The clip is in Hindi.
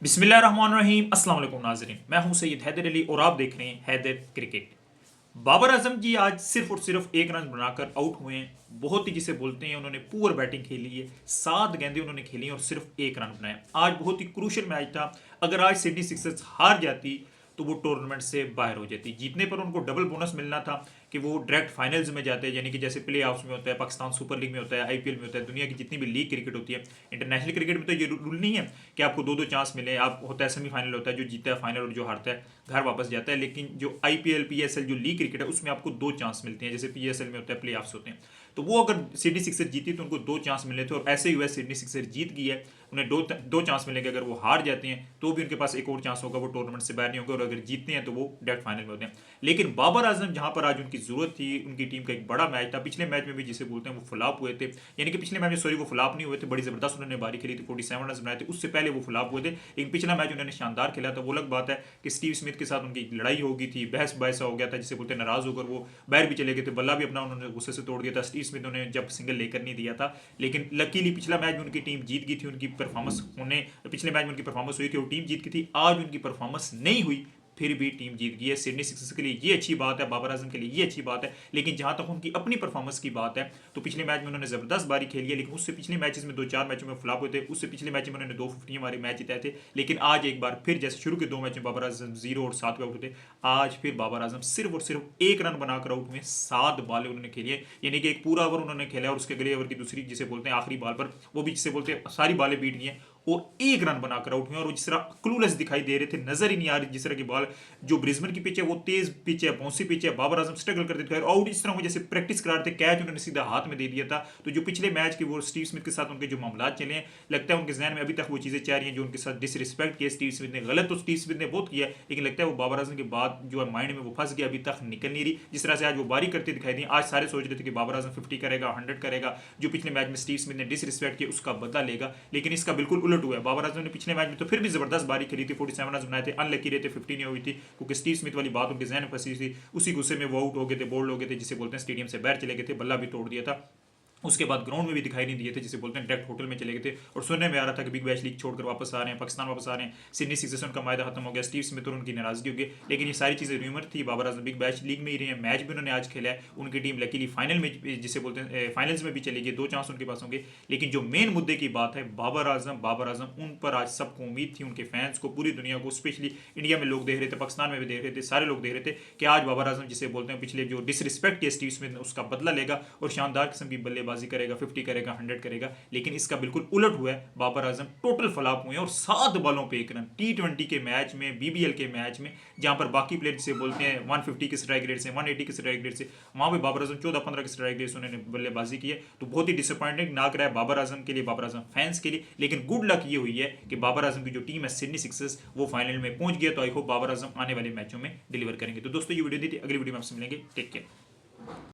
बिस्मिल्लाहिर्रहमानिर्रहीम अस्सलाम वालेकुम नाज़रीन, मैं हूं सैयद हैदर अली और आप देख रहे हैं हैदर क्रिकेट। बाबर आजम जी आज सिर्फ और सिर्फ एक रन बनाकर आउट हुए हैं। बहुत ही जिसे बोलते हैं उन्होंने पुअर बैटिंग खेली है, 7 गेंदें उन्होंने खेली हैं और सिर्फ एक रन बनाया। आज बहुत ही क्रूशियल मैच था। अगर आज सिडनी सिक्सर्स हार जाती तो वो टूर्नामेंट से बाहर हो जाती। जीतने पर उनको डबल बोनस मिलना था कि वो डायरेक्ट फाइनल्स में जाते हैं, यानी कि जैसे प्ले ऑफ्स में होता है, पाकिस्तान सुपर लीग में होता है, आईपीएल में होता है, दुनिया की जितनी भी लीग क्रिकेट होती है। इंटरनेशनल क्रिकेट में तो ये रूल नहीं है कि आपको दो दो चांस मिले। आप होता है सेमीफाइनल होता है, जो जीता है फाइनल और जो हारता है घर वापस जाता है। लेकिन जो आईपीएल पीएसएल जो लीग क्रिकेट है उसमें आपको दो चांस मिलते हैं। जैसे पीएसएल में होता है, प्ले ऑफ्स होते हैं। तो वो अगर सिडनी सिक्सर जीती तो उनको दो चांस मिले थे और ऐसे ही हुआ, सिडनी सिक्सर जीत गई है। उन्हें दो दो चांस मिलेंगे। अगर वो हार जाते हैं तो भी उनके पास एक और चांस होगा, वो टूर्नामेंट से बाहर नहीं होगा। और अगर जीतते हैं तो वो डायरेक्ट फाइनल में होते हैं। लेकिन बाबर आजम जहां पर आज उनकी जरूरत थी, उनकी टीम का एक बड़ा मैच था। पिछले मैच में भी जिसे बोलते हैं वो फ्लॉप हुए थे, यानी कि पिछले मैच में सॉरी वो फ्लॉप नहीं हुए थे, बड़ी जबरदस्त उन्होंने बारी खेली थी, 47 रन बनाए थे। उससे पहले वो फ्लॉप हुए थे, लेकिन पिछला मैच उन्होंने शानदार खेला था। वो अलग बात है कि स्टीव स्मिथ के साथ उनकी लड़ाई हो गई थी, बहस बहसा हो गया था, जिसे बोलते हैं नाराज होकर वो बाहर भी चले गए थे। बल्ला भी अपना उन्होंने गुस्से से तोड़ दिया था स्टीव स्मिथ ने जब सिंगल लेकर नहीं दिया था। लेकिन लकीली पिछला मैच में उनकी टीम जीत गई थी। उनकी परफॉर्मेंस होने पिछले मैच में उनकी परफॉर्मेंस हुई थी और टीम जीत गई थी। आज उनकी परफॉर्मेंस नहीं हुई, फिर भी टीम जीत गई है। सिडनी सिक्सर्स के लिए ये अच्छी बात है, बाबर आजम के लिए ये अच्छी बात है। लेकिन जहां तक उनकी अपनी परफॉर्मेंस की बात है तो पिछले मैच में उन्होंने जबरदस्त बारी खेली है, लेकिन उससे पिछले मैचेस में दो चार मैचों में फ्लॉप हुए थे। उससे पिछले मैच में उन्होंने 250 हमारे मैच जिताए थे। लेकिन आज एक बार फिर जैसे शुरू के दो मैच में बाबर आजम 0 और 7 पे आउट होते, आज फिर बाबर आजम सिर्फ और सिर्फ एक रन बनाकर आउट हुए। 7 बॉलें उन्होंने खेली है, यानी कि एक पूरा ओवर उन्होंने खेला और उसके अगले ओवर की दूसरी जिसे बोलते हैं आखिरी बॉल पर वो भी जिसे बोलते हैं सारी बॉलें बीट गई हैं और एक रन बनाकर आउट हुए। और जिस तरह क्लूलेस दिखाई दे रहे थे, नजर ही नहीं आ रही जिस तरह की बॉल। जो ब्रिस्बेन की पिच है वो तेज पिच है, बाउंसी पिच है। बाबर आजम स्ट्रगल करते थे आउट इस तरह जैसे प्रैक्टिस करा रहे थे। कैच उन्होंने सीधा हाथ में दे दिया था। तो जो पिछले मैच के वो स्टीव स्मिथ के साथ उनके जो मामला चले हैं, लगता है उनके जहन में अभी तक वो चीजें चाह रही हैं जो उनके साथ डिसरिस्पेक्ट किया स्टीव स्मिथ ने। गलत तो स्टीव स्मिथ ने बहुत किया, लेकिन लगता है वो बाबर आजम के बाद जो है माइंड में वो फंस गया, अभी तक निकल नहीं रही। जिस तरह से आज वो बारी करते दिखाई दी, आज सारे सोच रहे थे कि बाबर आजम 50 करेगा, 100 करेगा। जो पिछले मैच में स्टीव स्मिथ ने डिसरिस्पेक्ट किया उसका बदला लेगा, लेकिन इसका बिल्कुल उलट हुआ है। बाबर आजम ने पिछले मैच में तो फिर भी जबरदस्त बारी खेली थी, 47 रन बनाए थे। अनलकी रहे थे, 50 नहीं हुई थी, क्योंकि स्टीव स्मिथ वाली बात उनके जहन में फंसी थी। उसी गुस्से में वो आउट हो गए थे, बोल्ड हो गए थे, जिसे बोलते हैं स्टेडियम से बाहर चले गए थे, बल्ला भी तोड़ दिया था। उसके बाद ग्राउंड में भी दिखाई नहीं दिए थे, जिसे बोलते हैं डायरेक्ट होटल में चले गए थे। और सुनने में आ रहा था कि बिग बैश लीग छोड़कर वापस आ रहे हैं, पाकिस्तान वापस आ रहे हैं। सिडनी सिक्सर्स उनका मायदा खत्म हो गया, स्टीव स्मिथ और उनकी नाराजगी हो गई। लेकिन ये सारी चीज़ें र्यूमर थी। Babar Azam big bash league में ही रहे हैं, मैच भी उन्होंने आज खेला है। उनकी टीम लकीली फाइनल में जिसे बोलते हैं फाइनल्स में भी चली गई, 2 चांस उनके पास होंगे। लेकिन जो मेन मुद्दे की बात है बाबर आजम उन पर आज सबको उम्मीद थी, उनके फैंस को, पूरी दुनिया को, स्पेशली इंडिया में लोग देख रहे थे, पाकिस्तान में भी देख रहे थे, सारे लोग देख रहे थे कि आज बाबर आजम जिसे बोलते हैं पिछले जो डिसरिस्पेक्ट किया स्टीव स्मिथ ने उसका बदला लेगा और शानदार किस्म की बल्लेबाजी करेगा, 50 करेगा, 100 करेगा। लेकिन इसका बिल्कुल उलट हुआ है। बाबर आजम टोटल फ्लॉप हुए और 7 बॉलों पे एक रन। टी20 के मैच में, बीबीएल के मैच में, जहां पर बाकी प्लेयर जिसे बोलते हैं 150 के स्ट्राइक रेट से, 180 के स्ट्राइक रेट से, वहां पे बाबर आजम 14-15 के स्ट्राइक रेट से उन्होंने बल्लेबाजी की है। तो बहुत ही डिसअपॉइंटिंग नाक रहा है बाबर आजम के लिए, बाबर आजम फैंस के लिए। लेकिन गुड लक ये हुई है कि बाबर आजम की जो टीम है सिडनी सिक्सर्स वो फाइनल में पहुंच गया। तो आई होप बाबर आजम आने वाले मैचों में डिलीवर करेंगे। तो दोस्तों ये वीडियो दी थी, अगली वीडियो में आपसे मिलेंगे। Take care.